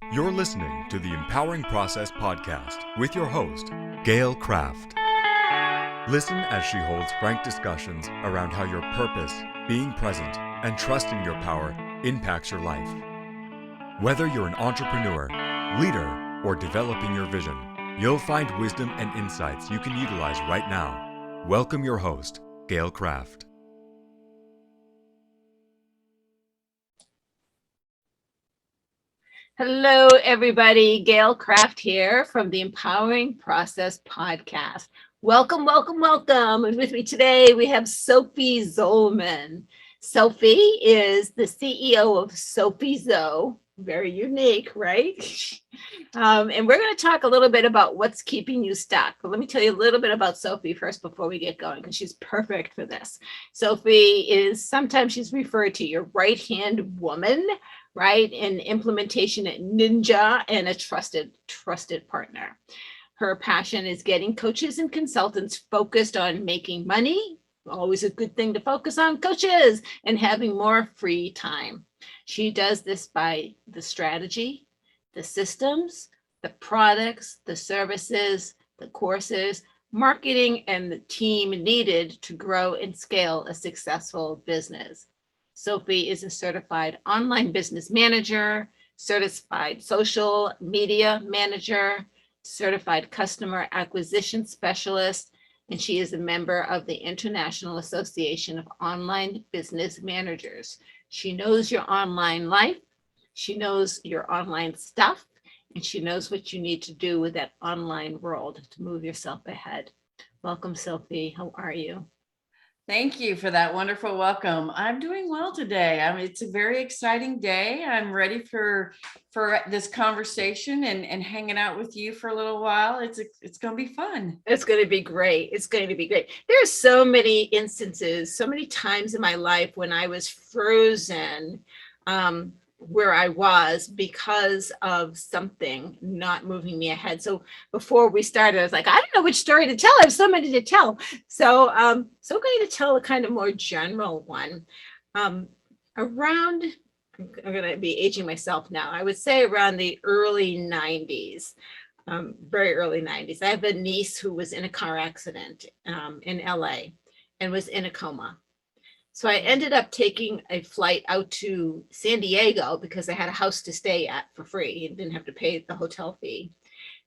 You're listening to the Empowering Process podcast with your host, Gail Kraft. Listen as she holds frank discussions around how your purpose, being present, and trusting your power impacts your life. Whether you're an entrepreneur, leader, or developing your vision, you'll find wisdom and insights you can utilize right now. Welcome your host, Gail Kraft. Hello, everybody. Gail Kraft here from the Empowering Process podcast. Welcome, welcome, welcome. And with me today, we have Sophie Zollmann. Sophie is the CEO of Sophie Zo. Very unique, right? And we're going to talk a little bit about what's keeping you stuck. But let me tell you a little bit about Sophie first before we get going, because she's perfect for this. Sophie is, sometimes she's referred to your right-hand woman, right? In implementation at Ninja and a trusted partner. Her passion is getting coaches and consultants focused on making money. Always a good thing to focus on, coaches, and having more free time. She does this by the strategy, the systems, the products, the services, the courses, marketing, and the team needed to grow and scale a successful business. Sophie is a certified online business manager, certified social media manager, certified customer acquisition specialist, and she is a member of the International Association of Online Business Managers. She knows your online life, she knows your online stuff, and she knows what you need to do with that online world to move yourself ahead. Welcome, Sophie. How are you? Thank you for that wonderful welcome. I'm doing well today. It's a very exciting day. I'm ready for this conversation and hanging out with you for a little while. It's going to be fun. It's going to be great. It's going to be great. There are so many instances, so many times in my life when I was frozen where I was because of something not moving me ahead. So before we started, I was like, I don't know which story to tell. I have so many to tell. So I'm going to tell a kind of more general one. Around, I'm going to be aging myself now. I would say around the early 90s. Very early 90s. I have a niece who was in a car accident in LA and was in a coma. So I ended up taking a flight out to San Diego because I had a house to stay at for free and didn't have to pay the hotel fee,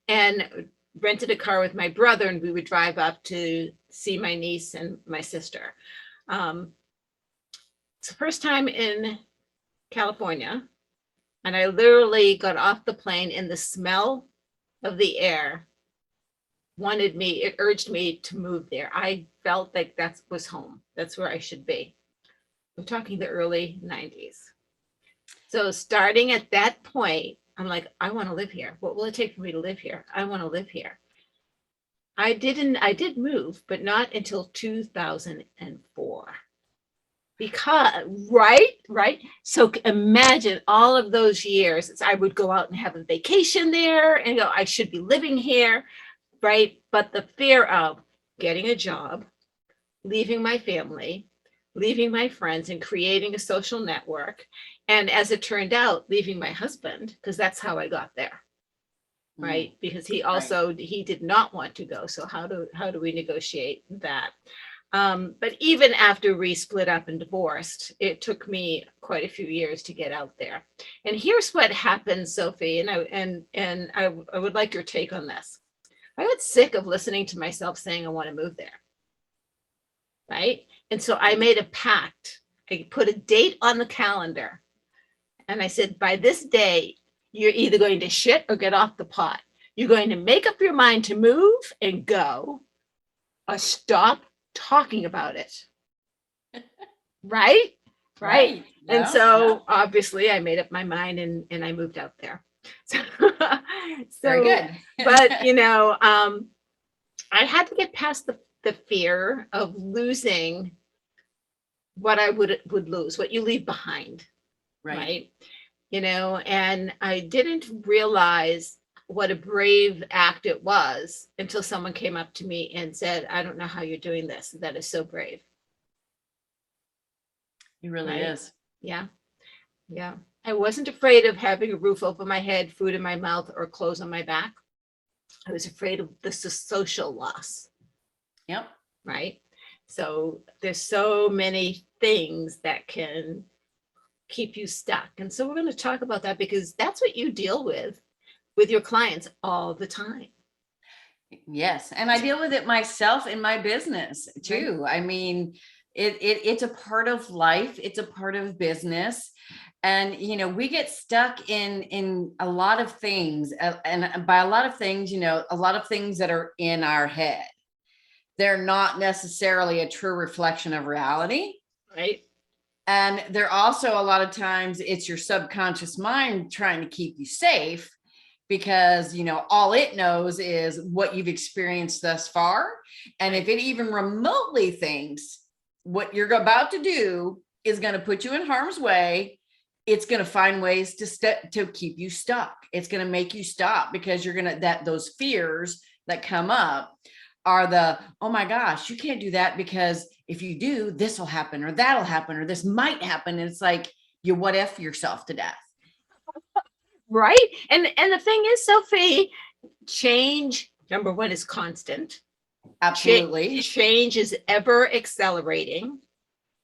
and rented a car with my brother, and we would drive up to see my niece and my sister. It's the first time in California, and I literally got off the plane and the smell of the air it urged me to move there. I felt like that was home. That's where I should be. I'm talking the early 90s. So starting at that point, I'm like, I want to live here. What will it take for me to live here? I want to live here. I did move, but not until 2004. Because, right. So imagine all of those years. I would go out and have a vacation there and go, I should be living here, right? But the fear of getting a job, leaving my family, leaving my friends, and creating a social network. And as it turned out, leaving my husband, because that's how I got there, right? Because he did not want to go. So how do we negotiate that? But even after we split up and divorced, it took me quite a few years to get out there. And here's what happened, Sophie, and I would like your take on this. I got sick of listening to myself saying I want to move there, right? And so I made a pact. I put a date on the calendar, and I said, by this day, you're either going to shit or get off the pot. You're going to make up your mind to move and go, or stop talking about it. Right. Yeah. And so obviously I made up my mind and I moved out there. So very good. But I had to get past the fear of losing what I would lose, what you leave behind. Right. And I didn't realize what a brave act it was until someone came up to me and said, I don't know how you're doing this. That is so brave. It really is. Yeah. I wasn't afraid of having a roof over my head, food in my mouth, or clothes on my back. I was afraid of the social loss, Yep. right? So there's so many things that can keep you stuck. And so we're going to talk about that because that's what you deal with your clients all the time. Yes. And I deal with it myself in my business too. Right. I mean, it's a part of life. It's a part of business. And, we get stuck in a lot of things. And by a lot of things, a lot of things that are in our head. They're not necessarily a true reflection of reality. Right. And they're also a lot of times it's your subconscious mind trying to keep you safe because, all it knows is what you've experienced thus far. And if it even remotely thinks what you're about to do is going to put you in harm's way, it's going to find ways to keep you stuck. It's going to make you stop because you're going to, those fears that come up are oh my gosh, you can't do that because if you do, this will happen or that'll happen or this might happen. And it's like you what if yourself to death. Right. And the thing is, Sophie, change, number one, is constant. Absolutely. Change is ever accelerating.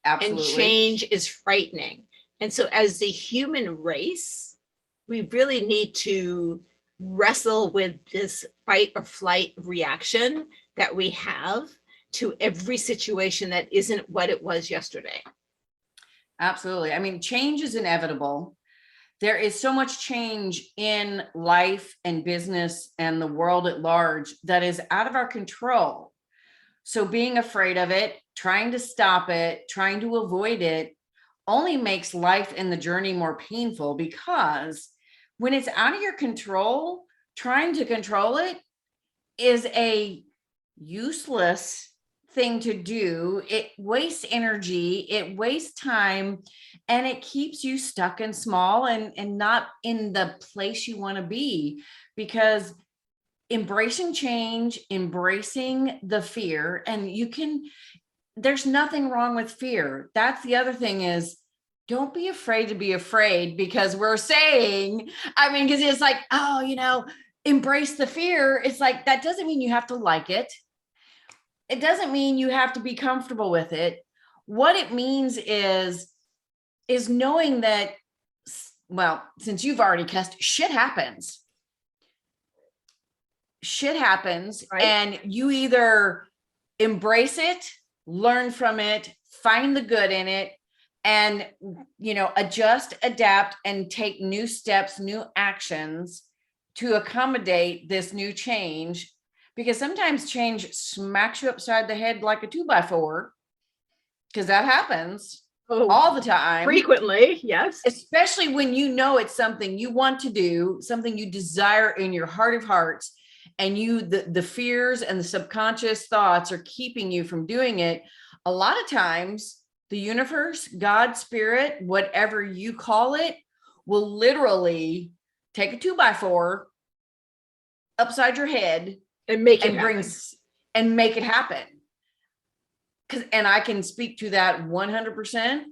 Absolutely. And change is frightening. And so as the human race, we really need to wrestle with this fight or flight reaction that we have to every situation that isn't what it was yesterday. Absolutely. I mean, change is inevitable. There is so much change in life and business and the world at large that is out of our control. So being afraid of it, trying to stop it, trying to avoid it only makes life and the journey more painful because when it's out of your control, trying to control it is a useless thing to do. It wastes energy, it wastes time, and it keeps you stuck and small and not in the place you want to be. Because embracing change, embracing the fear, and there's nothing wrong with fear. That's the other thing is, don't be afraid to be afraid because we're saying, because it's like, embrace the fear. It's like, that doesn't mean you have to like it. It doesn't mean you have to be comfortable with it. What it means is knowing that, well, since you've already cussed, shit happens. Shit happens, right? And you either embrace it, learn from it, find the good in it, and, adjust, adapt, and take new steps, new actions to accommodate this new change. Because sometimes change smacks you upside the head like a 2x4, because that happens all the time. Frequently, yes. Especially when it's something you want to do, something you desire in your heart of hearts, and the fears and the subconscious thoughts are keeping you from doing it. A lot of times, the universe, God, spirit, whatever you call it, will literally take a 2x4 upside your head and make it happen. And make it happen. And I can speak to that 100%.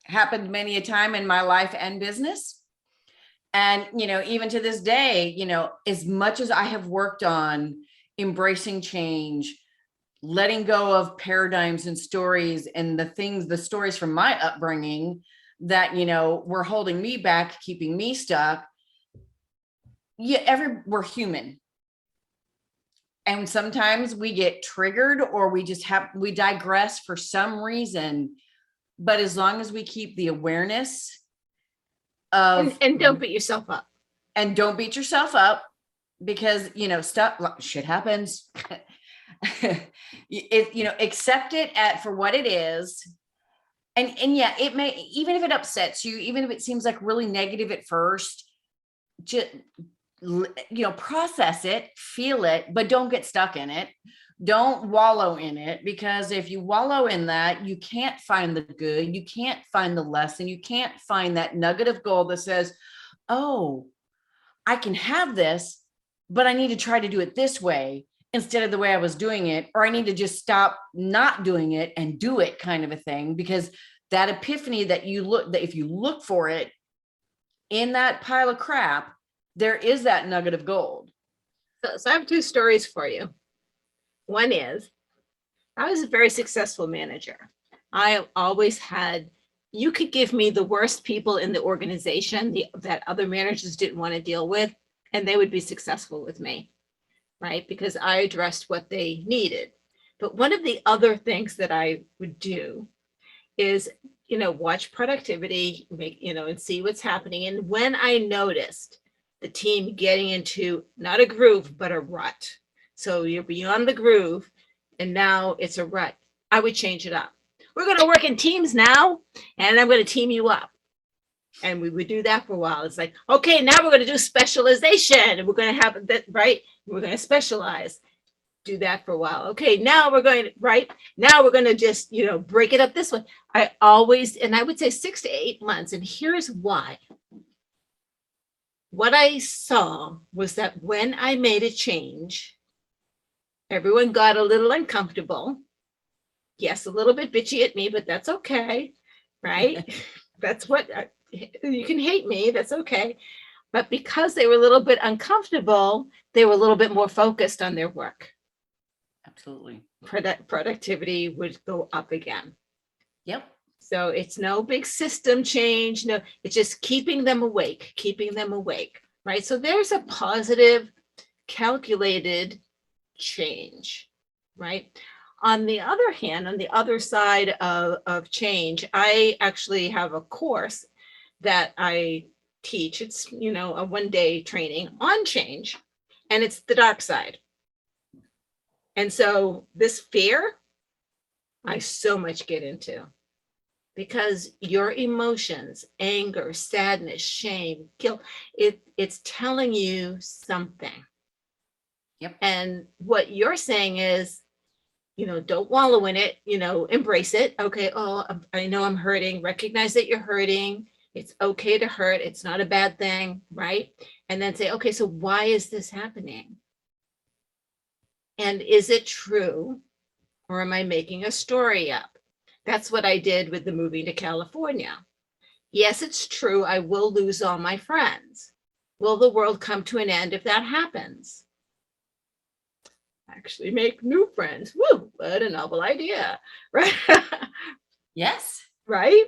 Happened many a time in my life and business. And, even to this day, as much as I have worked on embracing change, letting go of paradigms and stories and the stories from my upbringing that, were holding me back, keeping me stuck. We're human. And sometimes we get triggered or we digress for some reason. But as long as we keep the awareness of and don't beat yourself up. And don't beat yourself up because, shit happens. Accept it for what it is. And yeah, it may, even if it upsets you, even if it seems like really negative at first, just, process it, feel it, but don't get stuck in it. Don't wallow in it, because if you wallow in that, you can't find the good, you can't find the lesson, you can't find that nugget of gold that says, oh, I can have this, but I need to try to do it this way instead of the way I was doing it, or I need to just stop not doing it and do it, kind of a thing. Because that epiphany that if you look for it, in that pile of crap, there is that nugget of gold. So I have two stories for you. One is, I was a very successful manager. I always had, you could give me the worst people in the organization that other managers didn't want to deal with, and they would be successful with me, right? Because I addressed what they needed. But one of the other things that I would do is, watch productivity, and see what's happening. And when I noticed the team getting into not a groove, but a rut, so you're beyond the groove and now it's a rut, I would change it up. We're going to work in teams now, and I'm going to team you up. And we would do that for a while. It's like, okay, now we're going to do specialization, and we're going to have that, right? We're going to specialize. Do that for a while. Okay, now we're going to, right? Now we're going to just, break it up this way. I would say 6 to 8 months. And here's why. What I saw was that when I made a change, everyone got a little uncomfortable. Yes, a little bit bitchy at me, but that's okay, right? That's what, you can hate me, that's okay. But because they were a little bit uncomfortable, they were a little bit more focused on their work. Absolutely. Productivity would go up again. Yep. So it's no big system change. No, it's just keeping them awake, right? So there's a positive, calculated change, right? On the other hand, on the other side of change, I actually have a course that I teach. It's, a one-day training on change, and it's the dark side. And so this fear, I so much get into, because your emotions, anger, sadness, shame, guilt, it's telling you something. Yep. And what you're saying is, don't wallow in it, embrace it. Okay, oh, I know I'm hurting. Recognize that you're hurting. It's okay to hurt. It's not a bad thing, right? And then say, okay, so why is this happening? And is it true, or am I making a story up? That's what I did with the moving to California. Yes, it's true, I will lose all my friends. Will the world come to an end if that happens? Actually make new friends. Woo, what a novel idea, right? Yes. Right?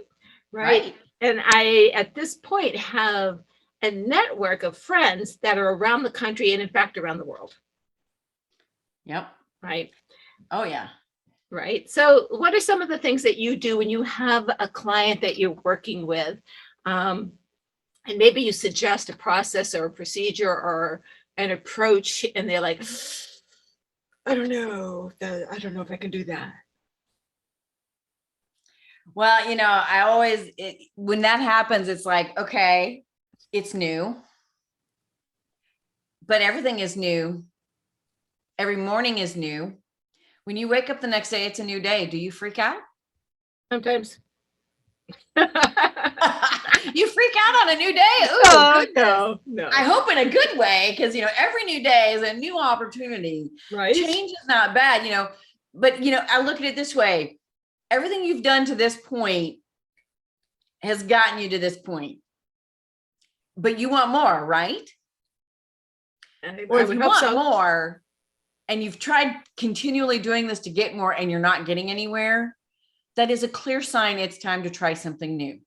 And I, at this point, have a network of friends that are around the country and, in fact, around the world. Yep. Right. Oh, yeah. Right. So what are some of the things that you do when you have a client that you're working with? And maybe you suggest a process or a procedure or an approach, and they're like, I don't know if I can do that. Well, I always, when that happens, it's like, okay, it's new, but everything is new. Every morning is new. When you wake up the next day, it's a new day. Do you freak out? Sometimes. You freak out on a new day. Oh, no. I hope in a good way, because, every new day is a new opportunity. Right. Change is not bad, but, I look at it this way. Everything you've done to this point has gotten you to this point, but you want more, right? Or if you want more and you've tried continually doing this to get more and you're not getting anywhere, that is a clear sign it's time to try something new.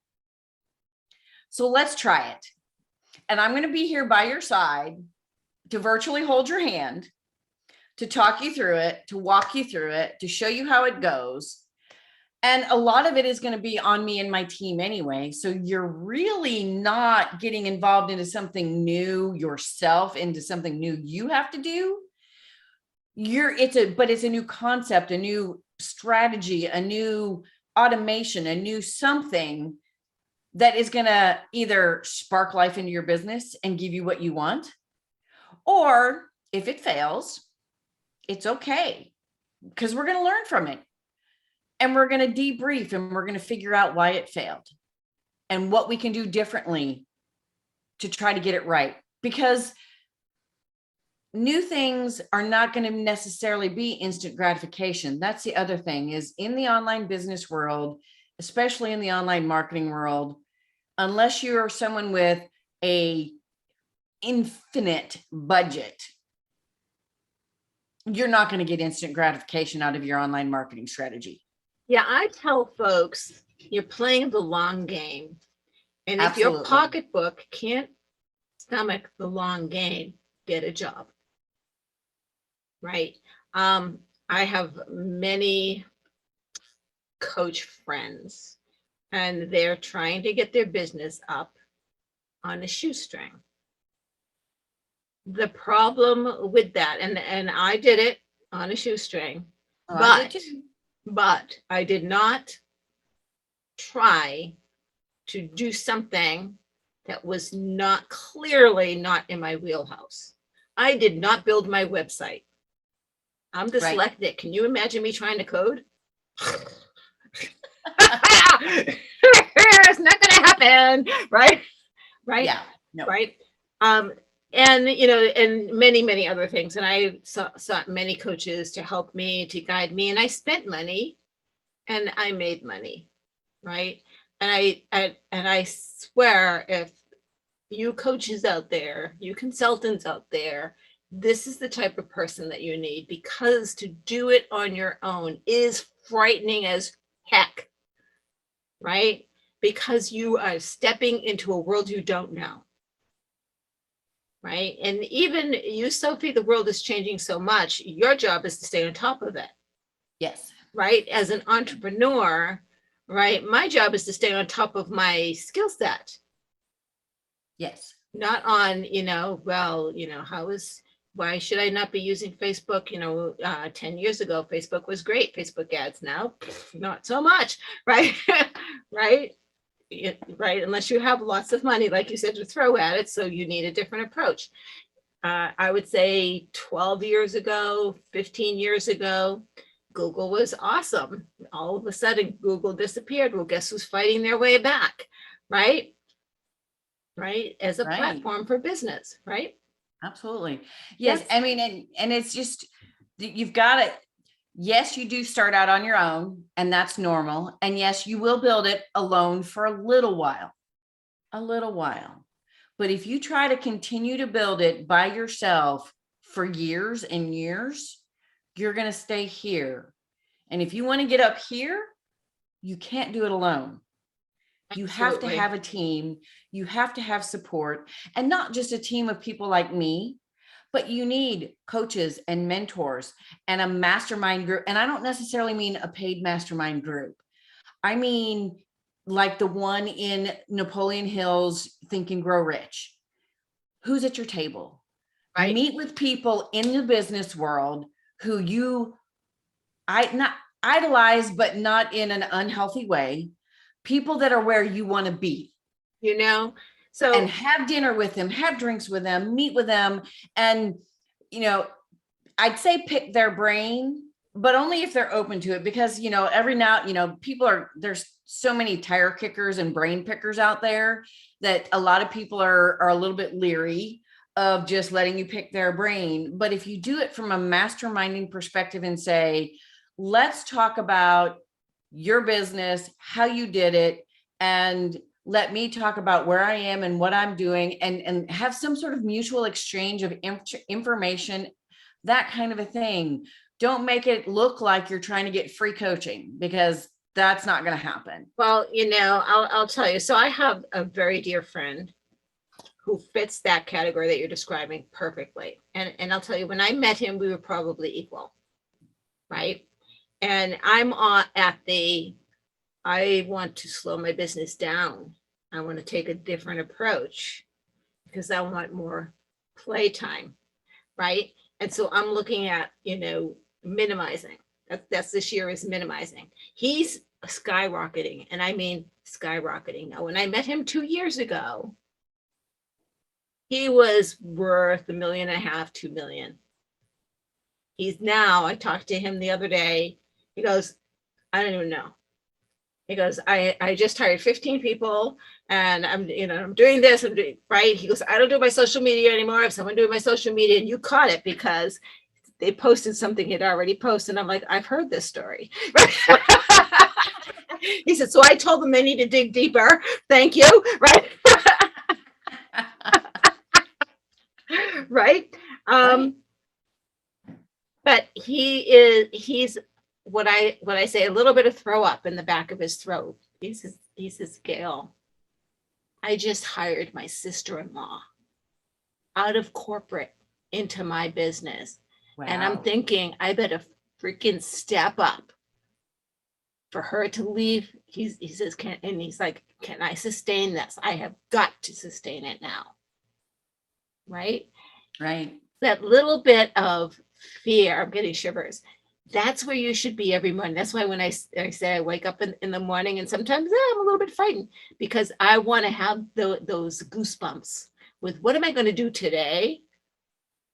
So let's try it. And I'm going to be here by your side to virtually hold your hand, to talk you through it, to walk you through it, to show you how it goes. And a lot of it is going to be on me and my team anyway. So you're really not getting involved into something new yourself, into something new you have to do. But it's a new concept, a new strategy, a new automation, a new something that is going to either spark life into your business and give you what you want. Or if it fails, it's okay, because we're going to learn from it. And we're going to debrief, and we're going to figure out why it failed and what we can do differently to try to get it right. Because new things are not going to necessarily be instant gratification. That's the other thing, is in the online business world, especially in the online marketing world, unless you're someone with a infinite budget, you're not going to get instant gratification out of your online marketing strategy. Yeah, I tell folks you're playing the long game. And if your Absolutely. pocketbook can't stomach the long game, get a job. Right. I have many coach friends, and they're trying to get their business up on a shoestring. The problem with that, and I did it on a shoestring, Oh, I did but too. but I did not try to do something that was not clearly not in my wheelhouse. I did not build my website. I'm dyslexic. Can you imagine me trying to code? It's not gonna happen, right? Right? Yeah. No. Right. And and many other things. And I sought many coaches to help me, to guide me, and I spent money and I made money, right? And I swear, if you coaches out there, you consultants out there, this is the type of person that you need, because to do it on your own is frightening as heck, right? Because you are stepping into a world you don't know. Right. And even you, Sophie, the world is changing so much. Your job is to stay on top of it. Yes. Right. As an entrepreneur, right, my job is to stay on top of my skill set. Yes. Not on, why should I not be using Facebook? 10 years ago, Facebook was great. Facebook ads now, not so much. Right. Right. Right. Unless you have lots of money, like you said, to throw at it. So you need a different approach. I would say 12 years ago, 15 years ago, Google was awesome. All of a sudden, Google disappeared. Well, guess who's fighting their way back? Right. Right. As a platform for business. Right. Absolutely. Yes. I mean, and it's just, you've got it. Yes, you do start out on your own, and that's normal. And yes, you will build it alone for a little while. But if you try to continue to build it by yourself for years and years, you're going to stay here. And if you want to get up here, you can't do it alone. You have to have a team. You have to have support, and not just a team of people like me, but you need coaches and mentors and a mastermind group. And I don't necessarily mean a paid mastermind group. I mean, like the one in Napoleon Hill's Think and Grow Rich. Who's at your table? Right. Meet with people in the business world who you not idolize, but not in an unhealthy way. People that are where you want to be. So, and have dinner with them, have drinks with them, meet with them. And, I'd say pick their brain, but only if they're open to it, because, every now, there's so many tire kickers and brain pickers out there that a lot of people are a little bit leery of just letting you pick their brain. But if you do it from a masterminding perspective and say, let's talk about your business, how you did it, and let me talk about where I am and what I'm doing, and have some sort of mutual exchange of information, that kind of a thing. Don't make it look like you're trying to get free coaching, because that's not going to happen. Well, I'll tell you. So I have a very dear friend who fits that category that you're describing perfectly. And I'll tell you, when I met him, we were probably equal. Right. And I'm I want to slow my business down. I want to take a different approach because I want more playtime, right? And so I'm looking at, minimizing. That's this year is minimizing. He's skyrocketing, and I mean skyrocketing. Now, when I met him 2 years ago, he was worth $1.5 million, $2 million. He's now, I talked to him the other day. He goes, I don't even know. He goes, I just hired 15 people, and I'm doing this, right. He goes, I don't do my social media anymore. I have someone doing my social media, and you caught it because they posted something he'd already posted. I'm like, I've heard this story. He said, so I told them they need to dig deeper. Thank you. Right. Right? Right. But he's what I say, a little bit of throw up in the back of his throat. He says, Gail, I just hired my sister-in-law out of corporate into my business. And I'm Wow. thinking, I better freaking step up for her to leave. He says, and he's like, can I sustain this? I have got to sustain it now. Right? Right. That little bit of fear, I'm getting shivers. That's where you should be every morning. That's why when I say I wake up in the morning, and sometimes I'm a little bit frightened because I want to have those goosebumps with what am I going to do today?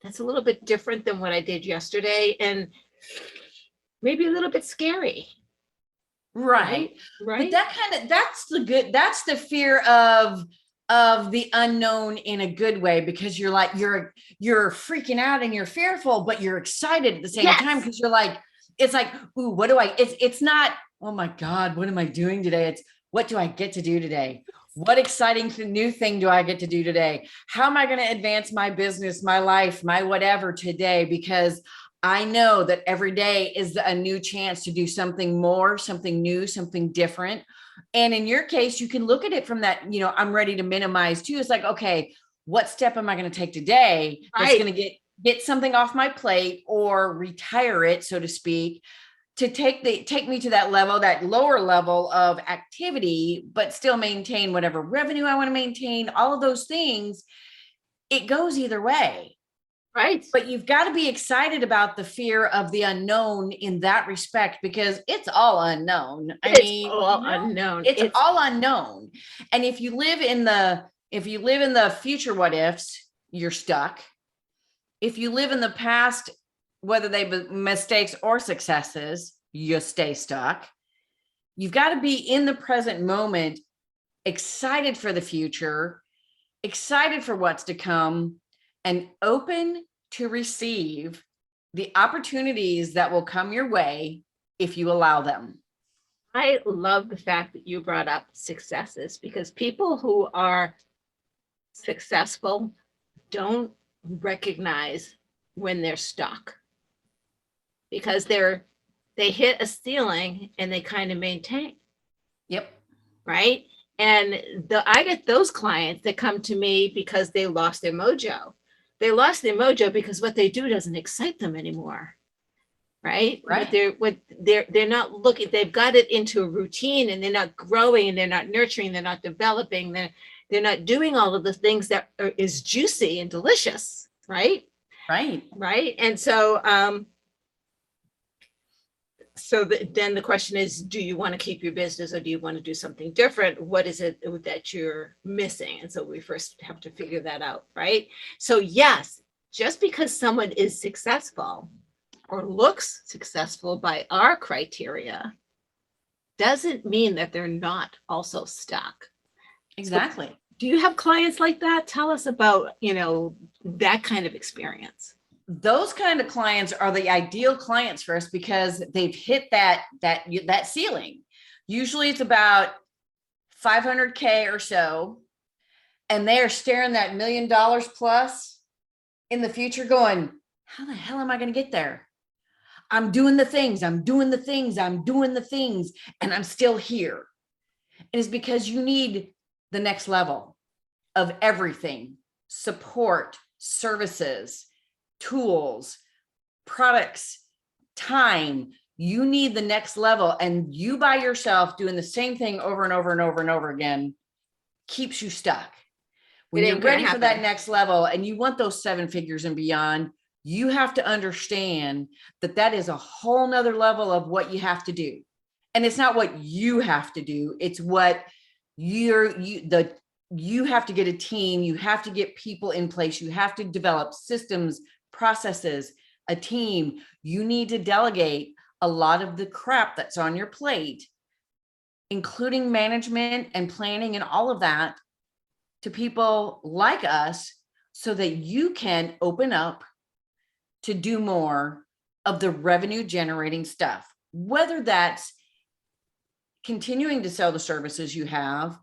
That's a little bit different than what I did yesterday, and maybe a little bit scary. Right. But Right. that's the fear of the unknown in a good way, because you're freaking out and you're fearful, but you're excited at the same time, Yes. because you're like, it's like, ooh, it's not, oh my God, what am I doing today? It's, what do I get to do today? What exciting new thing do I get to do today? How am I going to advance my business, my life, my whatever today? Because I know that every day is a new chance to do something more, something new, something different. And in your case, you can look at it from that, I'm ready to minimize too. It's like, okay, what step am I going to take today that's Right. going to get something off my plate or retire it, so to speak, to take me to that level, that lower level of activity, but still maintain whatever revenue I want to maintain, all of those things. It goes either way. Right. But you've got to be excited about the fear of the unknown in that respect, because it's all unknown. It's all unknown. It's all unknown. And if you live in the future what ifs, you're stuck. If you live in the past, whether they be mistakes or successes, you stay stuck. You've got to be in the present moment, excited for the future, excited for what's to come, and open to receive the opportunities that will come your way if you allow them. I love the fact that you brought up successes, because people who are successful don't recognize when they're stuck, because they hit a ceiling and they kind of maintain. Yep. Right. And I get those clients that come to me because they lost their mojo. They lost their mojo because what they do doesn't excite them anymore. Right. They're not looking, they've got it into a routine, and they're not growing, and they're not nurturing, they're not developing, they're not doing all of the things that is juicy and delicious. Right. Right. And so then the question is, do you want to keep your business, or do you want to do something different? What is it that you're missing? And so we first have to figure that out, right? So yes, just because someone is successful or looks successful by our criteria doesn't mean that they're not also stuck. Exactly. So, do you have clients like that? Tell us about, that kind of experience. Those kind of clients are the ideal clients for us, because they've hit that ceiling. Usually it's about 500K or so, and they are staring that $1 million plus in the future, going, how the hell am I going to get there? I'm doing the things, and I'm still here. And it's because you need the next level of everything: support, services, tools, products, time. You need the next level, and you by yourself doing the same thing over and over and over and over again keeps you stuck. When you're ready for that next level and you want those 7 figures and beyond, you have to understand that is a whole nother level of what you have to do. And it's not what you have to do, it's what you have to get a team, you have to get people in place, you have to develop systems, processes, a team. You need to delegate a lot of the crap that's on your plate, including management and planning and all of that, to people like us, so that you can open up to do more of the revenue generating stuff, whether that's continuing to sell the services you have,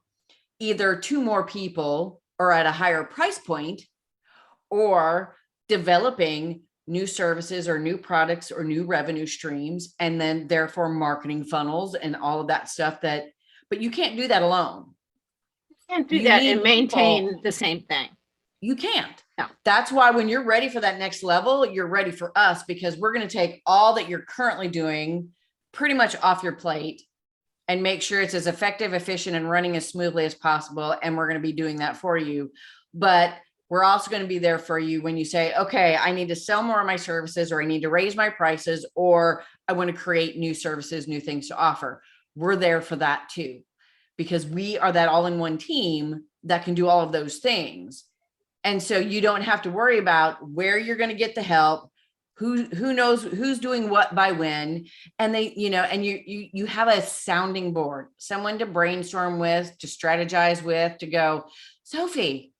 either to more people or at a higher price point, or developing new services or new products or new revenue streams, and then therefore marketing funnels and all of that stuff but you can't do that alone. Can't do You that need and maintain people. the same thing. You can't. No. That's why when you're ready for that next level, you're ready for us, because we're going to take all that you're currently doing pretty much off your plate and make sure it's as effective, efficient, and running as smoothly as possible. And we're going to be doing that for you. But we're also going to be there for you when you say, okay, I need to sell more of my services, or I need to raise my prices, or I want to create new services, new things to offer. We're there for that too, because we are that all-in-one team that can do all of those things. And so you don't have to worry about where you're going to get the help, who knows who's doing what by when. And they, and you have a sounding board, someone to brainstorm with, to strategize with, to go, Sophie,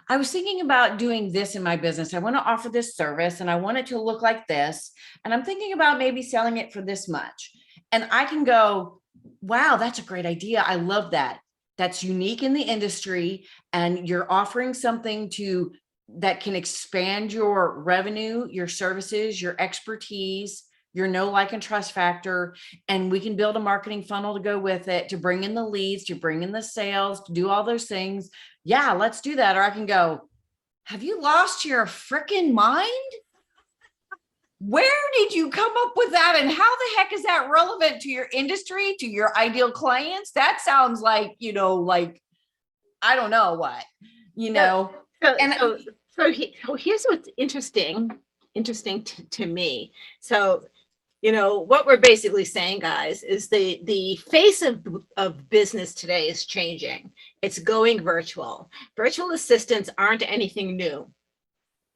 I was thinking about doing this in my business. I want to offer this service and I want it to look like this. And I'm thinking about maybe selling it for this much. And I can go, wow, that's a great idea. I love that. That's unique in the industry, and you're offering something that can expand your revenue, your services, your expertise, your know, like, and trust factor. And we can build a marketing funnel to go with it, to bring in the leads, to bring in the sales, to do all those things. Yeah, let's do that. Or I can go, have you lost your freaking mind? Where did you come up with that? And how the heck is that relevant to your industry, to your ideal clients? That sounds like, like, I don't know what, So here's what's interesting to me. So, what we're basically saying, guys, is the face of business today is changing. It's going virtual. Virtual assistants aren't anything new.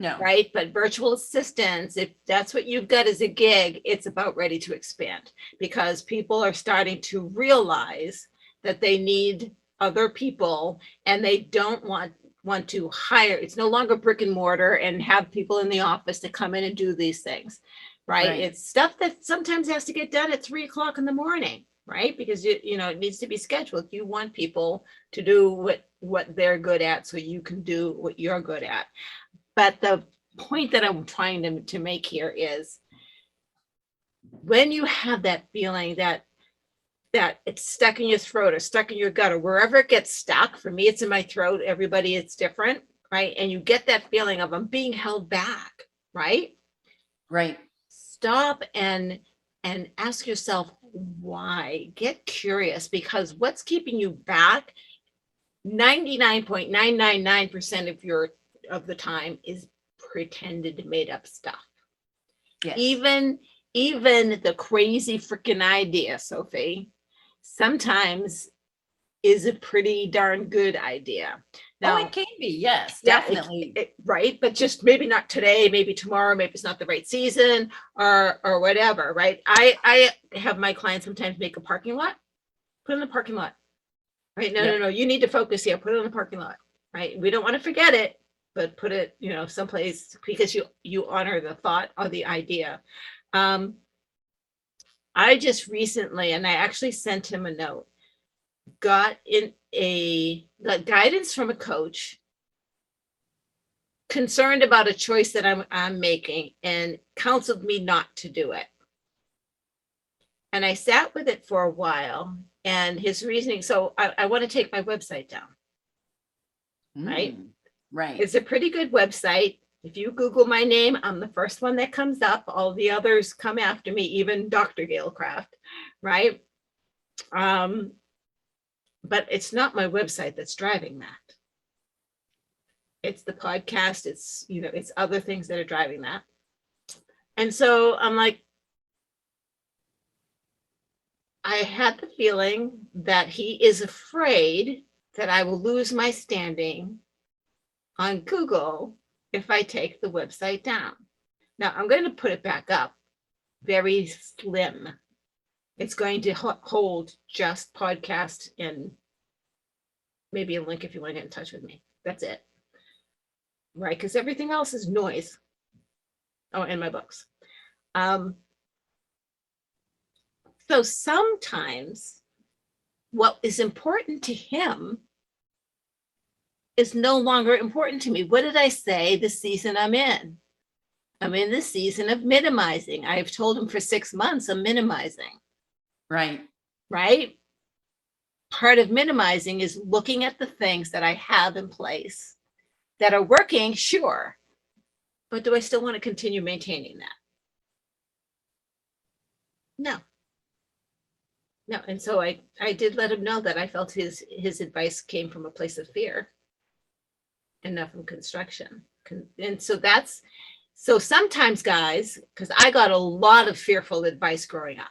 No. Right. But virtual assistants, if that's what you've got as a gig, it's about ready to expand, because people are starting to realize that they need other people, and they don't want to hire. It's no longer brick and mortar and have people in the office to come in and do these things. Right. It's stuff that sometimes has to get done at 3:00 in the morning. Right. Because, it needs to be scheduled. You want people to do what they're good at, so you can do what you're good at. But the point that I'm trying to make here is, when you have that feeling that it's stuck in your throat or stuck in your gut or wherever it gets stuck, for me, it's in my throat. Everybody, it's different, right? And you get that feeling of, I'm being held back, right? Right. Stop and ask yourself why. Get curious, because what's keeping you back 99.999% of the time is pretended made up stuff. Yes. Even the crazy freaking idea, Sophie, sometimes is a pretty darn good idea. Now, it can be, yes, definitely. Right. But just maybe not today, maybe tomorrow, maybe it's not the right season or whatever. Right. I have my clients sometimes make a parking lot, put in the parking lot. Right. No, you need to focus here. Put it in the parking lot. Right. We don't want to forget it, but put it, someplace, because you honor the thought or the idea. I just recently, and I actually sent him a note, got guidance from a coach, concerned about a choice that I'm making, and counseled me not to do it. And I sat with it for a while, and his reasoning. So I want to take my website down. Right. Right. It's a pretty good website. If you Google my name, I'm the first one that comes up. All the others come after me, even Dr. Gail Craft. Right. But it's not my website that's driving that. It's the podcast. It's, it's other things that are driving that. And so I'm like, I had the feeling that he is afraid that I will lose my standing on Google if I take the website down. Now I'm going to put it back up, very slim. It's going to hold just podcast and maybe a link if you want to get in touch with me. That's it. Right? Because everything else is noise. Oh, and my books. So sometimes what is important to him is no longer important to me. What did I say the season I'm in? I'm in the season of minimizing. I've told him for 6 months I'm minimizing, Right. right? Part of minimizing is looking at the things that I have in place that are working, sure, but do I still want to continue maintaining that? No. No, and so I did let him know that I felt his advice came from a place of fear and not from construction. And so sometimes, guys, because I got a lot of fearful advice growing up.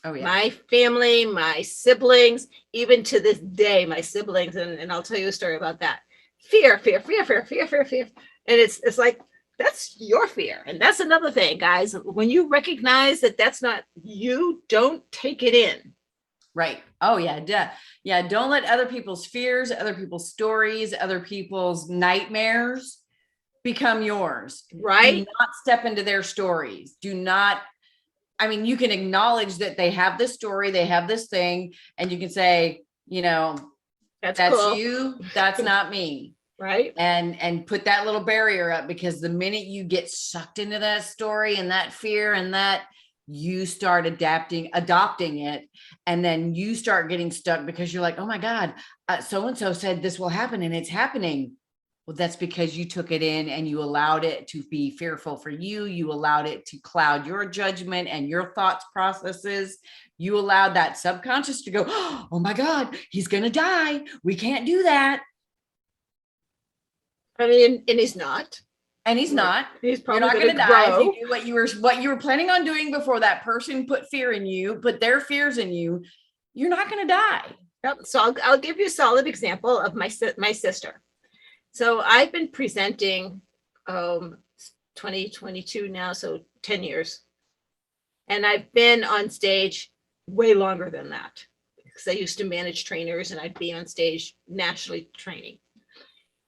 Oh yeah. My family, my siblings, even to this day, my siblings, and I'll tell you a story about that. Fear. And it's like, that's your fear. And that's another thing, guys. When you recognize that that's not you, don't take it in. Right. Oh yeah. Yeah. Don't let other people's fears, other people's stories, other people's nightmares become yours. Right. Do not step into their stories. Do not, I mean, you can acknowledge that they have this story, they have this thing, and you can say, that's cool. You, that's not me. Right. And put that little barrier up, because the minute you get sucked into that story and that fear and that, you start adopting it, and then you start getting stuck because you're like, oh my God, so-and-so said this will happen and it's happening. Well, that's because you took it in and you allowed it to be fearful for you. You allowed it to cloud your judgment and your thoughts processes. You allowed that subconscious to go, oh my God, he's going to die. We can't do that. I mean, and he's not. And he's not. He's probably not going to die. If you do what you were planning on doing before that person put fear in you, put their fears in you, you're not going to die. Yep. So I'll give you a solid example of my sister. So I've been presenting 2022 now, so 10 years. And I've been on stage way longer than that, because I used to manage trainers and I'd be on stage nationally training.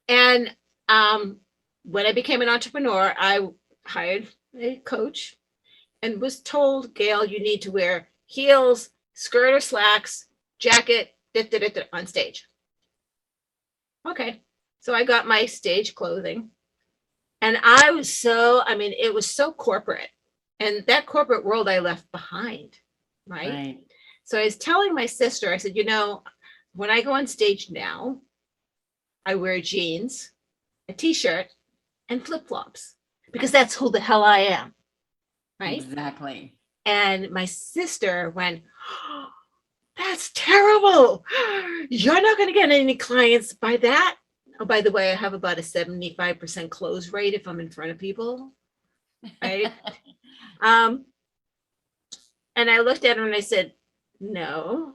And when I became an entrepreneur, I hired a coach and was told, Gail, you need to wear heels, skirt or slacks, jacket, on stage. Okay. So I got my stage clothing, and it was so corporate, and that corporate world I left behind. Right. So I was telling my sister, I said, when I go on stage now, I wear jeans, a t-shirt, and flip-flops, because that's who the hell I am. Right. Exactly. And my sister went, oh, that's terrible. You're not going to get any clients by that. Oh, by the way, I have about a 75% close rate if I'm in front of people. Right. And I looked at her and I said, no,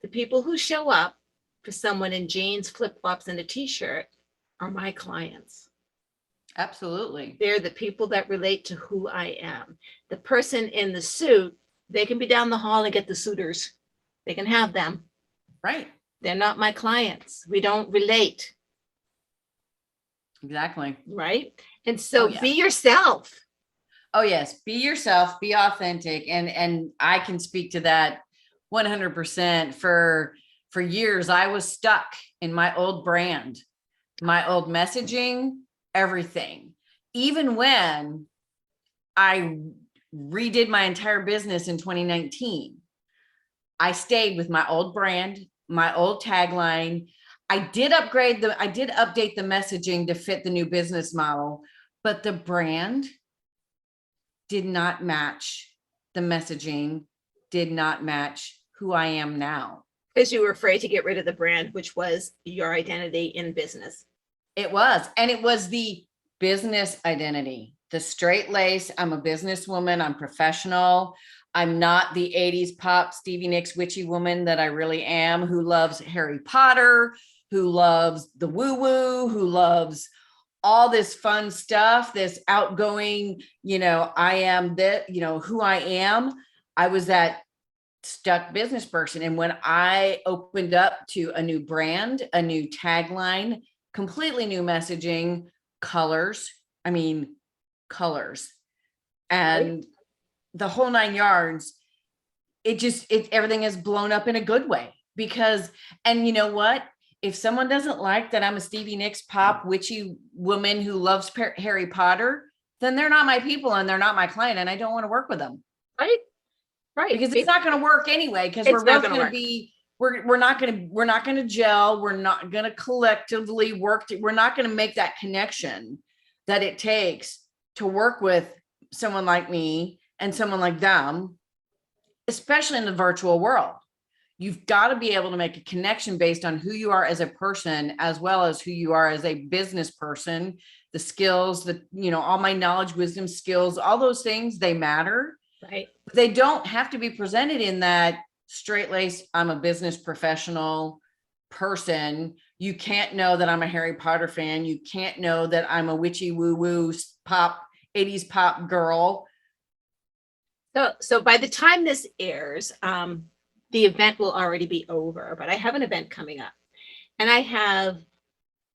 the people who show up for someone in jeans, flip-flops, and a t-shirt are my clients. Absolutely. They're the people that relate to who I am. The person in the suit, they can be down the hall and get the suitors. They can have them. Right. They're not my clients. We don't relate. Exactly. Right. And so be yourself. Oh yes. Be yourself, be authentic. And I can speak to that 100%. For years, I was stuck in my old brand, my old messaging, everything. Even when I redid my entire business in 2019, I stayed with my old brand, my old tagline. I did update the messaging to fit the new business model, but the brand did not match the messaging, did not match who I am now. Because you were afraid to get rid of the brand, which was your identity in business. It was. And it was the business identity, the straight lace. I'm a businesswoman. I'm professional. I'm not the 80s pop Stevie Nicks witchy woman that I really am, who loves Harry Potter, who loves the woo-woo, who loves all this fun stuff, this outgoing, I am that, who I am. I was that stuck business person. And when I opened up to a new brand, a new tagline, completely new messaging, colors, and the whole 9 yards, everything is blown up in a good way, because, and you know what? if someone doesn't like that I'm a Stevie Nicks pop witchy woman who loves Harry Potter, then they're not my people and they're not my client, and I don't want to work with them. Right. Right. Because it's not going to work anyway, because we're both going to be, we're not going to gel. We're not going to collectively work. We're not going to make that connection that it takes to work with someone like me and someone like them, especially in the virtual world. You've got to be able to make a connection based on who you are as a person, as well as who you are as a business person, the skills, all my knowledge, wisdom, skills, all those things, they matter. Right. They don't have to be presented in that straight-laced, I'm a business professional person. You can't know that I'm a Harry Potter fan. You can't know that I'm a witchy woo-woo pop, 80s pop girl. So by the time this airs, the event will already be over, but I have an event coming up. And I have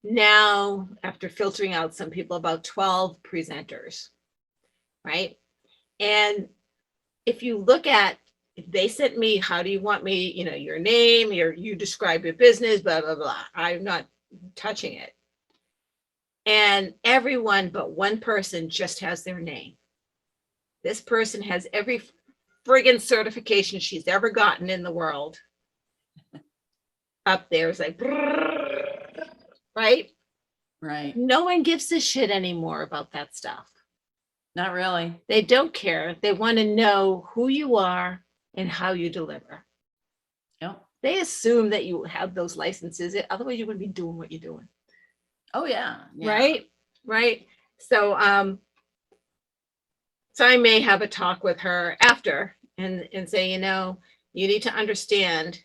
now, after filtering out some people, about 12 presenters, right? And if you look at, if they sent me, how do you want me, your name, you describe your business, blah, blah, blah. I'm not touching it. And everyone but one person just has their name. This person has every friggin' certification she's ever gotten in the world. Up there is like, right? Right. No one gives a shit anymore about that stuff. Not really. They don't care. They want to know who you are and how you deliver. Yep. They assume that you have those licenses. Otherwise, you wouldn't be doing what you're doing. Oh, yeah. Right? Right. So, so I may have a talk with her after and say, you need to understand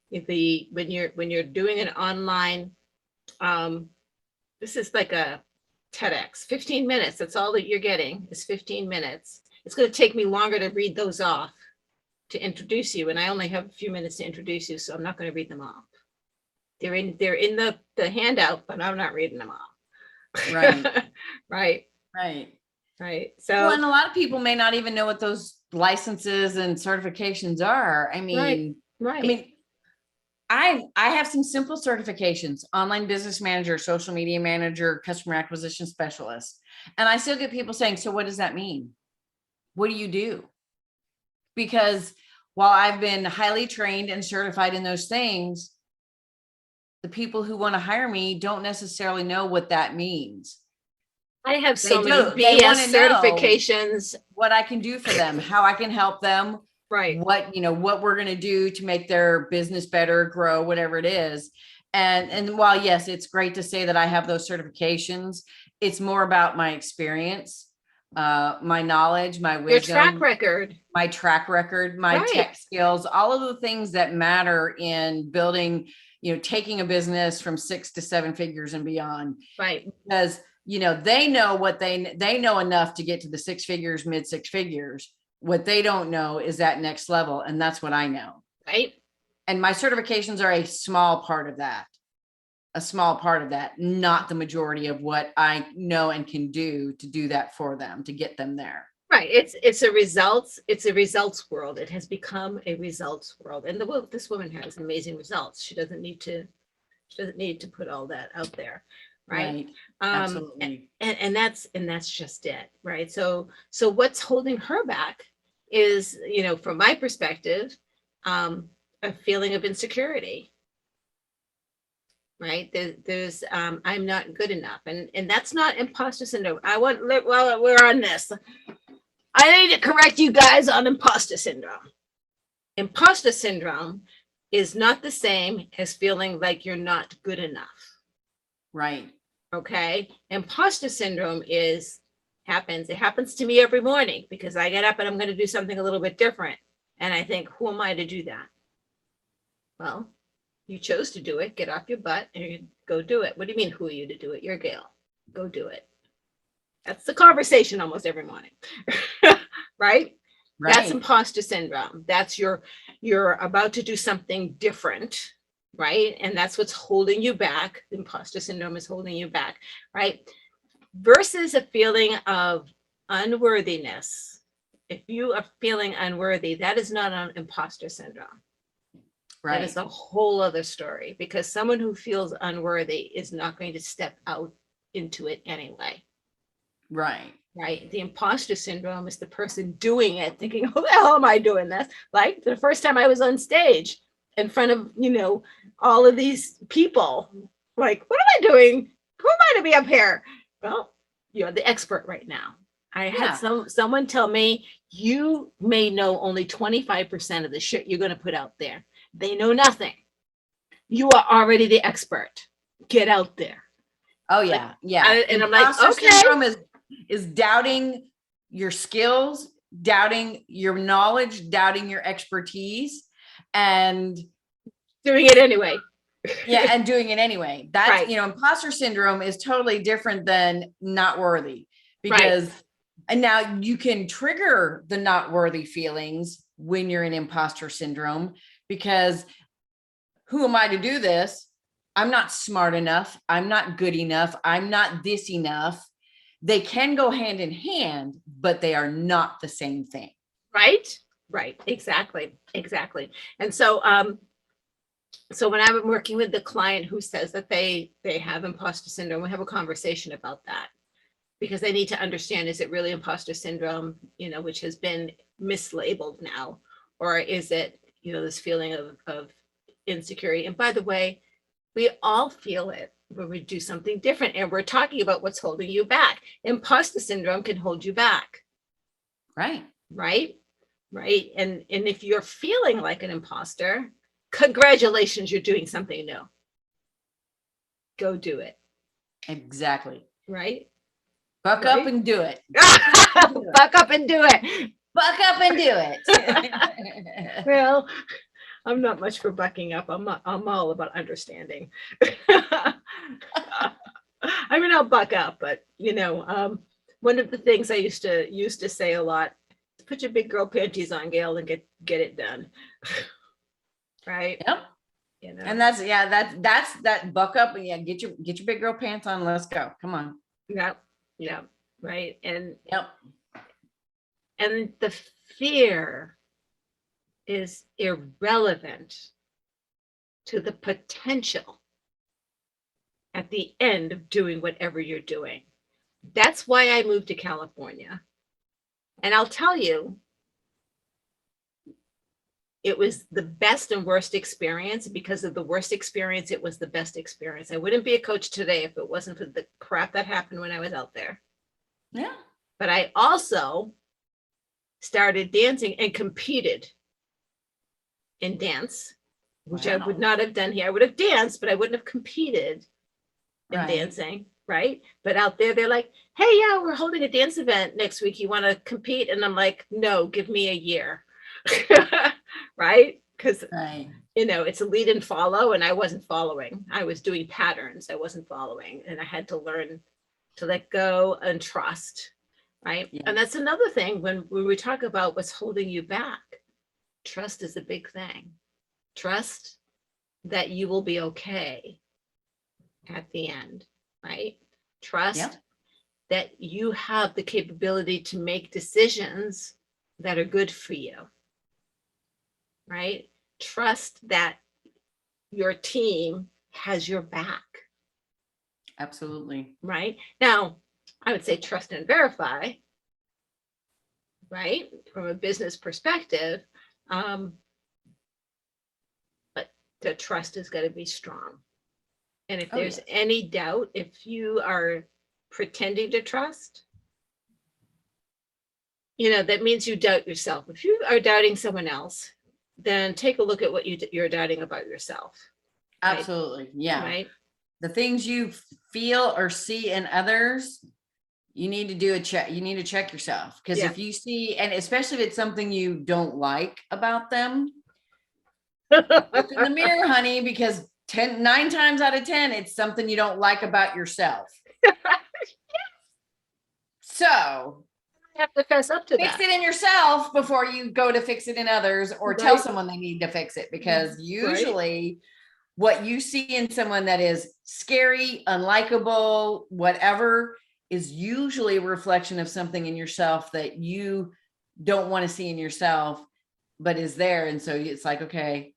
when you're doing an online, this is like a TEDx, 15 minutes. That's all that you're getting is 15 minutes. It's going to take me longer to read those off to introduce you. And I only have a few minutes to introduce you, so I'm not going to read them off. They're in the handout, but I'm not reading them off. Right. Right. So, well, and a lot of people may not even know what those licenses and certifications are. I mean, right. I have some simple certifications: online business manager, social media manager, customer acquisition specialist. And I still get people saying, so what does that mean? What do you do? Because while I've been highly trained and certified in those things, the people who want to hire me don't necessarily know what that means. I have so many BS certifications. What I can do for them, how I can help them, right? What we're going to do to make their business better, grow, whatever it is. And while yes, it's great to say that I have those certifications, it's more about my experience, my knowledge, my wisdom, your track record, my tech skills, all of the things that matter in building, taking a business from 6 to 7 figures and beyond. Right. Because they know what they know enough to get to the 6 figures, mid 6 figures. What they don't know is that next level. And that's what I know. Right. And my certifications are a small part of that, not the majority of what I know and can do to do that for them, to get them there. Right. It's a results world. It has become a results world. And this woman has amazing results. She doesn't need to put all that out there. Right. Absolutely. And that's just it. Right. So what's holding her back is, from my perspective, a feeling of insecurity. Right. There's I'm not good enough. And that's not imposter syndrome. While we're on this, I need to correct you guys on imposter syndrome. Imposter syndrome is not the same as feeling like you're not good enough. Right. Okay. Imposter syndrome happens. It happens to me every morning because I get up and I'm going to do something a little bit different. And I think, who am I to do that? Well, you chose to do it. Get off your butt and go do it. What do you mean, who are you to do it? You're Gail. Go do it. That's the conversation almost every morning. Right? That's imposter syndrome. That's you're about to do something different. Right? And that's what's holding you back. Imposter syndrome is holding you back. Right? Versus a feeling of unworthiness. If you are feeling unworthy, that is not an imposter syndrome. That is Right. a whole other story, because someone who feels unworthy is not going to step out into it anyway. Right. Right. The imposter syndrome is the person doing it thinking, "Oh, the hell am I doing this?" Like the first time I was on stage in front of, all of these people, like, what am I doing? Who am I to be up here? Well, you're the expert right now. I had Yeah. someone tell me, you may know only 25% of the shit you're going to put out there. They know nothing. You are already the expert. Get out there. Oh Like, yeah. Yeah. and I'm like, Imposter okay. syndrome is doubting your skills, doubting your knowledge, doubting your expertise, and Doing it anyway. yeah, and doing it anyway. That's, Right. Imposter syndrome is totally different than not worthy, Right. because and now you can trigger the not worthy feelings when you're in imposter syndrome, because who am I to do this? I'm not smart enough. I'm not good enough. I'm not this enough. They can go hand in hand, but they are not the same thing. Right. Right. Exactly. Exactly. And so when I'm working with the client who says that they have imposter syndrome, we have a conversation about that, because they need to understand, is it really imposter syndrome, which has been mislabeled now, or is it, this feeling of insecurity? And by the way, we all feel it when we do something different, and we're talking about what's holding you back. Imposter syndrome can hold you back. Right. Right. Right. And if you're feeling like an imposter, congratulations, you're doing something new. Go do it. Exactly. Right. Buck up and do it. Buck up and do it. Buck up and do it. Well, I'm not much for bucking up. I'm all about understanding. I mean, I'll buck up, but one of the things I used to say a lot: put your big girl panties on, Gail, and get it done. Right. Yep. And that's that buck up and get your big girl pants on. Let's go. Come on. Yeah. Yeah. Right. And Yep. And the fear is irrelevant to the potential at the end of doing whatever you're doing. That's why I moved to California. And I'll tell you, it was the best and worst experience. Because of the worst experience, it was the best experience. I wouldn't be a coach today if it wasn't for the crap that happened when I was out there. Yeah. But I also started dancing and competed in dance, which I would not have done here. I would have danced, but I wouldn't have competed in dancing. Right. But out there, they're like, hey, yeah, we're holding a dance event next week. You want to compete? And I'm like, no, give me a year. Right. Because, it's a lead and follow. And I wasn't following. I was doing patterns. I wasn't following. And I had to learn to let go and trust. Right. Yeah. And that's another thing when we talk about what's holding you back. Trust is a big thing. Trust that you will be okay at the end. Right. Trust that you have the capability to make decisions that are good for you. Right. Trust that your team has your back. Absolutely. Right. Now, I would say trust and verify. Right. From a business perspective. But the trust is going to be strong. And if there's any doubt, if you are pretending to trust, that means you doubt yourself. If you are doubting someone else, then take a look at what you're doubting about yourself. Right? Absolutely. Yeah. Right. The things you feel or see in others, you need to do a check. You need to check yourself. Because if you see, and especially if it's something you don't like about them, look in the mirror, honey, because 9 times out of 10, it's something you don't like about yourself. So you have to fess up to fix it in yourself before you go to fix it in others, or tell someone they need to fix it, because usually what you see in someone that is scary, unlikable, whatever, is usually a reflection of something in yourself that you don't want to see in yourself, but is there. And so it's like, okay,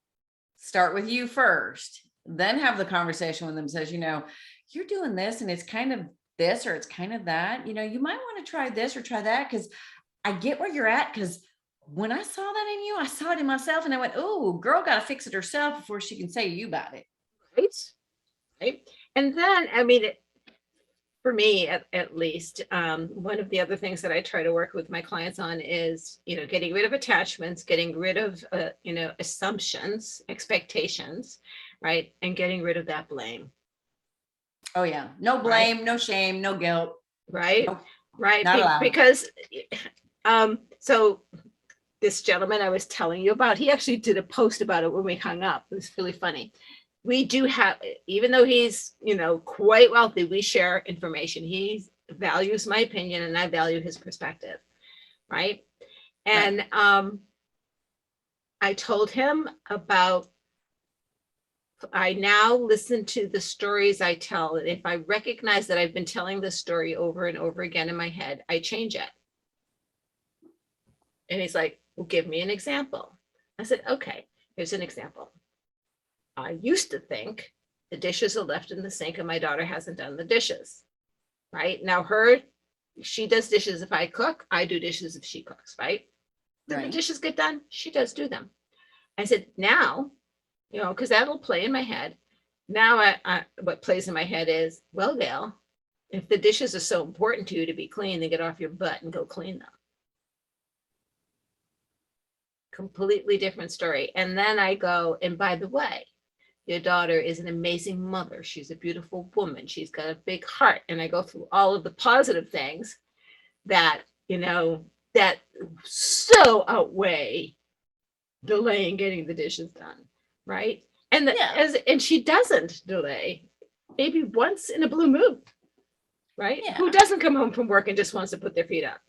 start with you first, then have the conversation with them, says, you're doing this and it's kind of this, or it's kind of that, you might want to try this or try that. Cause I get where you're at. Cause when I saw that in you, I saw it in myself and I went, oh, girl got to fix it herself before she can say to you about it. Right. Right. And then, I mean, for me, at least, one of the other things that I try to work with my clients on is, getting rid of attachments, getting rid of, assumptions, expectations, right? And getting rid of that blame. Oh yeah. No blame, right? No shame, no guilt. Right. Nope. Right. Not allowed. Because, so this gentleman I was telling you about, he actually did a post about it when we hung up. It was really funny. We do have, even though he's, quite wealthy, we share information. He values my opinion and I value his perspective. Right. And I told him about, I now listen to the stories I tell. And if I recognize that I've been telling this story over and over again in my head, I change it. And he's like, well, give me an example. I said, okay, here's an example. I used to think the dishes are left in the sink and my daughter hasn't done the dishes, right? Now she does dishes if I cook, I do dishes if she cooks, right? Did the dishes get done? She does do them. I said, now, because that'll play in my head. Now what plays in my head is, well, Gail, if the dishes are so important to you to be clean, then get off your butt and go clean them. Completely different story. And then I go, and by the way, your daughter is an amazing mother. She's a beautiful woman. She's got a big heart. And I go through all of the positive things that, that so outweigh delaying getting the dishes done. Right. And and she doesn't delay, maybe once in a blue moon. Right. Yeah. Who doesn't come home from work and just wants to put their feet up?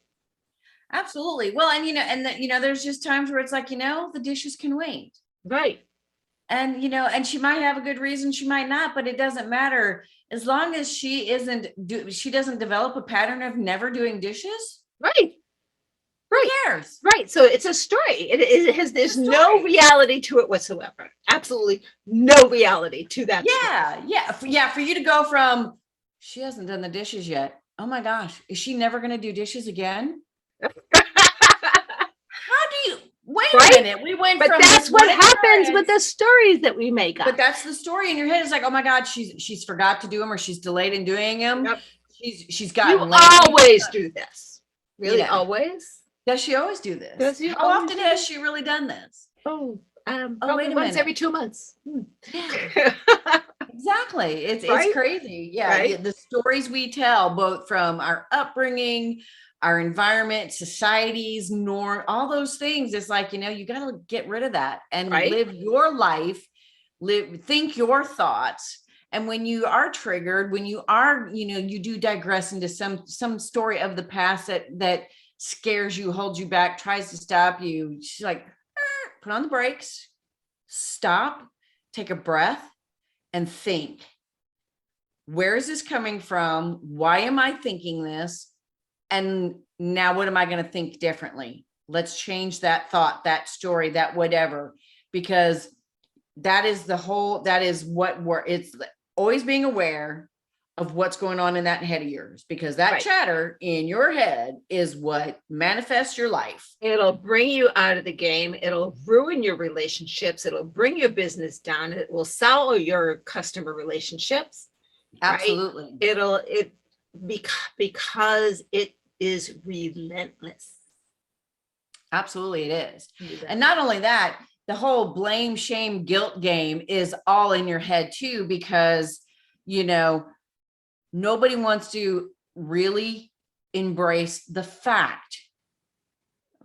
Absolutely. Well, and there's just times where it's like, the dishes can wait. Right. And, and she might have a good reason, she might not, but it doesn't matter. As long as she doesn't develop a pattern of never doing dishes. Right. Who cares? Right. So it's a story. There's no reality to it whatsoever. Absolutely no reality to that. Yeah. For you to go from, she hasn't done the dishes yet. Oh my gosh. Is she never going to do dishes again? How do you wait a minute? We went but from that's what happens with the stories that we make up. But that's the story in your head. It's like, oh my God, she's forgot to do them, or she's delayed in doing them. Yep. She's got. You always do this. Really, always? Does she always do this? How often has she really done this? Probably once every 2 months. Yeah. Exactly. It's crazy. Yeah. Right? The stories we tell, both from our upbringing, our environment, societies, norm, all those things. It's like, you got to get rid of that and live your life, think your thoughts. And when you are triggered, when you are, you do digress into some story of the past that scares you, holds you back, tries to stop you. She's like, put on the brakes, stop, take a breath and think, where is this coming from? Why am I thinking this? And now what am I going to think differently? Let's change that thought, that story, that whatever, because it's always being aware of what's going on in that head of yours, because that chatter in your head is what manifests your life. It'll bring you out of the game. It'll ruin your relationships. It'll bring your business down. It will sour your customer relationships. Absolutely. Right? Because it is relentless. Absolutely, it is. And not only that, the whole blame, shame, guilt game is all in your head too, because, nobody wants to really embrace the fact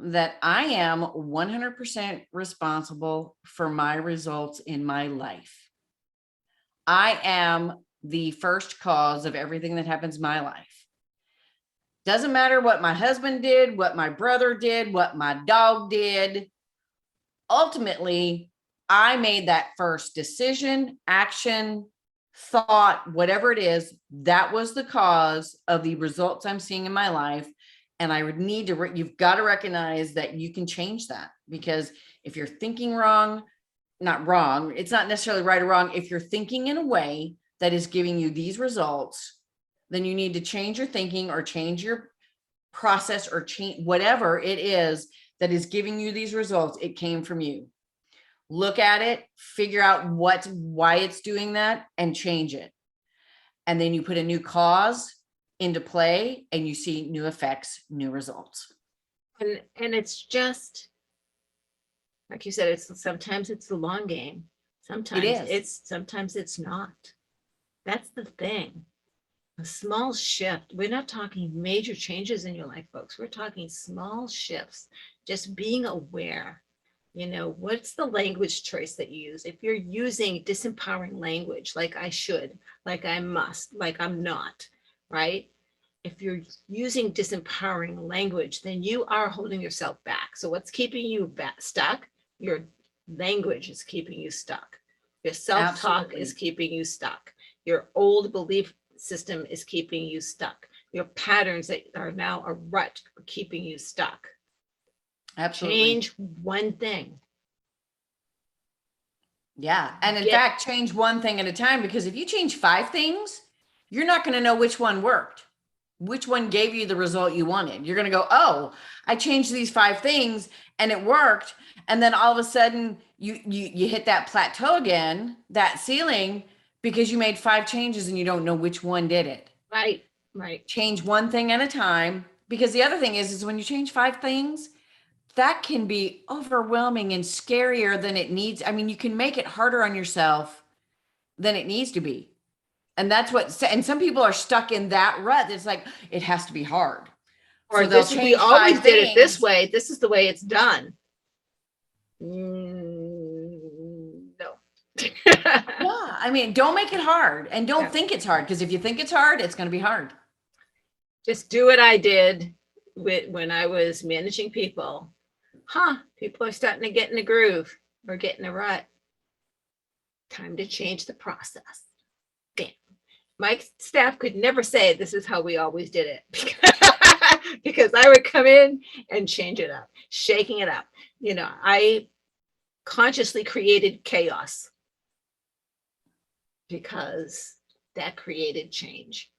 that I am 100% responsible for my results in my life. I am the first cause of everything that happens in my life. Doesn't matter what my husband did, what my brother did, what my dog did. Ultimately, I made that first decision, action, thought, whatever it is, that was the cause of the results I'm seeing in my life. And I would need to, you've got to recognize that you can change that, because if you're thinking wrong, not wrong. It's not necessarily right or wrong. If you're thinking in a way that is giving you these results, then you need to change your thinking or change your process or change whatever it is that is giving you these results. It came from you. Look at it, figure out why it's doing that, and change it. And then you put a new cause into play and you see new effects, new results. And it's just, like you said, sometimes it's the long game. Sometimes it's not. That's the thing. A small shift. We're not talking major changes in your life, folks. We're talking small shifts. Just being aware. What's the language choice that you use? If you're using disempowering language, like I should, like I must, like I'm not, right? If you're using disempowering language, then you are holding yourself back. So what's keeping you stuck? Your language is keeping you stuck. Your self-talk is keeping you stuck. Your old belief system is keeping you stuck. Your patterns that are now a rut are keeping you stuck. Absolutely. Change one thing. Yeah. And in fact, change one thing at a time, because if you change 5 things, you're not going to know which one worked, which one gave you the result you wanted. You're going to go, oh, I changed these 5 things and it worked. And then all of a sudden you hit that plateau again, that ceiling, because you made 5 changes and you don't know which one did it. Right. Change one thing at a time. Because the other thing is when you change 5 things, that can be overwhelming and scarier than it needs. I mean, you can make it harder on yourself than it needs to be. And and some people are stuck in that rut. It's like, it has to be hard. Or we always did it this way. This is the way it's done. No. Yeah. I mean, don't make it hard, and don't think it's hard, because if you think it's hard, it's going to be hard. Just do what I did when I was managing people. People are starting to get in a groove or get in a rut. Time to change the process. Damn. My staff could never say this is how we always did it because I would come in and change it up, shaking it up. I consciously created chaos because that created change.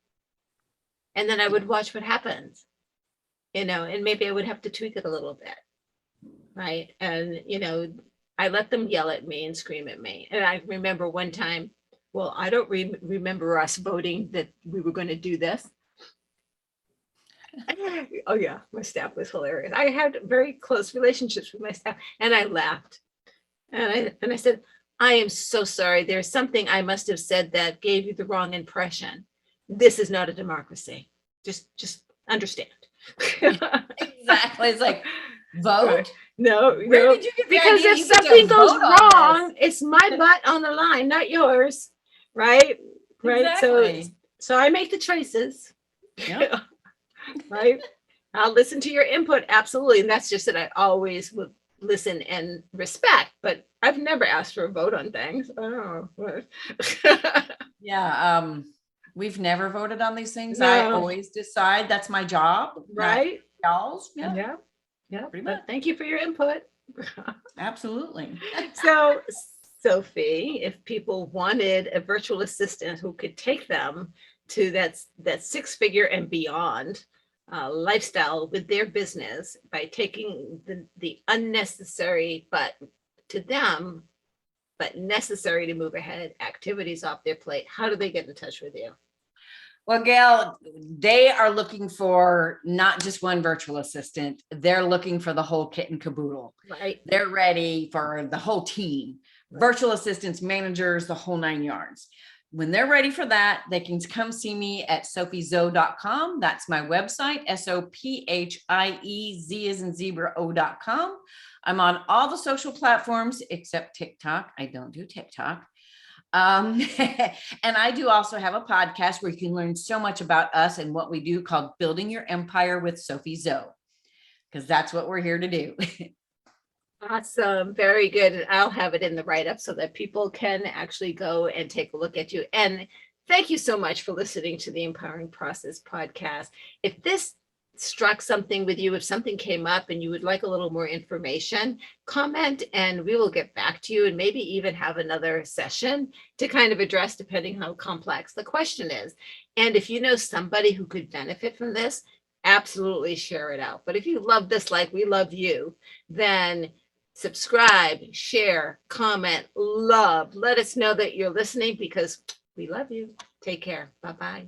And then I would watch what happens, and maybe I would have to tweak it a little bit. Right. And, I let them yell at me and scream at me. And I remember one time, well, I don't remember us voting that we were going to do this. Oh, yeah. My staff was hilarious. I had very close relationships with my staff, and I laughed. And I said, I am so sorry. There's something I must have said that gave you the wrong impression. This is not a democracy. Just understand. Exactly. It's like, vote? Right. No, did you get the because idea if you get to something goes vote on wrong, it's my butt on the line, not yours. Right. Exactly. So I make the choices. Yep. Right. I'll listen to your input. Absolutely. And that's just that I always would listen and respect, but I've never asked for a vote on things. Oh, what? Yeah. We've never voted on these things. No. I always decide. That's my job. Right. Y'all's. Yeah. Pretty But much. thank you for your input. Absolutely. So, Sophie, if people wanted a virtual assistant who could take them to that 6-figure and beyond lifestyle with their business by taking the unnecessary, but to them, but necessary to move ahead activities off their plate, how do they get in touch with you? Well, Gail, they are looking for not just one virtual assistant. They're looking for the whole kit and caboodle. Right. They're ready for the whole team, virtual assistants, managers, the whole 9 yards. When they're ready for that, they can come see me at sophiezo.com. That's my website, SOPHIEZ as in zebra O.com. I'm on all the social platforms except TikTok. I don't do TikTok. And I do also have a podcast where you can learn so much about us and what we do, called Building Your Empire with Sophie Zo, because that's what we're here to do. Awesome. Very good. And I'll have it in the write-up so that people can actually go and take a look at you. And thank you so much for listening to the Empowering Process podcast. If this struck something with you, if something came up and you would like a little more information, comment and we will get back to you and maybe even have another session to kind of address, depending how complex the question is. And if you know somebody who could benefit from this, absolutely share it out. But if you love this like we love you, then subscribe, share, comment, love. Let us know that you're listening because we love you. Take care. Bye-bye.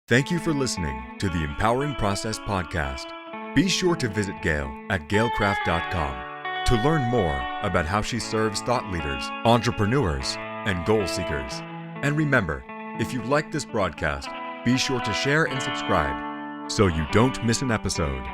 Thank you for listening to the Empowering Process podcast. Be sure to visit Gail at gailcraft.com to learn more about how she serves thought leaders, entrepreneurs, and goal seekers. And remember, if you like this broadcast, be sure to share and subscribe so you don't miss an episode.